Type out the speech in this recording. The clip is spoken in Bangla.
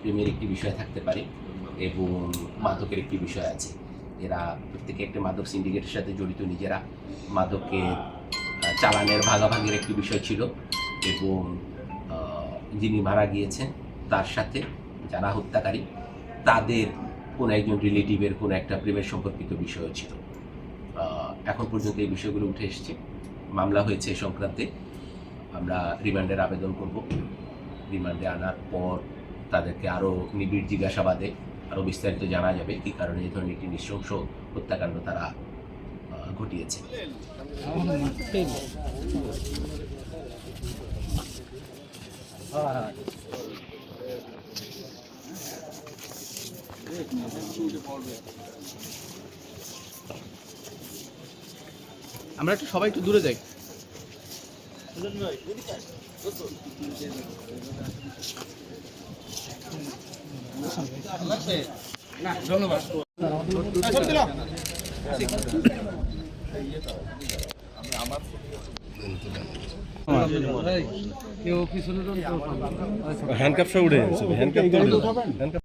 প্রেমের একটি বিষয় থাকতে পারে এবং মাদকের একটি বিষয় আছে। এরা প্রত্যেকে একটা মাদক সিন্ডিকেটের সাথে জড়িত, নিজেরা মাদকের চালানের ভাগাভাগির একটি বিষয় ছিল এবং যিনি মারা গিয়েছেন তার সাথে যারা হত্যাকারী তাদের কোনো একজন রিলেটিভের কোনো একটা প্রেমের সম্পর্কিত বিষয়ও ছিল। এখন পর্যন্ত এই বিষয়গুলো উঠে এসেছে, মামলা হয়েছে এই সংক্রান্তে। আমরা রিমান্ডের আবেদন করব। রিমান্ডে আনার পর তাদেরকে আরও নিবিড় জিজ্ঞাসাবাদে আরও বিস্তারিত জানা যাবে কী কারণে এই ধরনের একটি নৃশংস হত্যাকাণ্ড তারা ঘটিয়েছে। আমরা একটু সবাই একটু দূরে যাই। ধন্যবাদ। হ্যান্ডকাপ সব উঠে গেছে, হ্যান্ডকাপ তো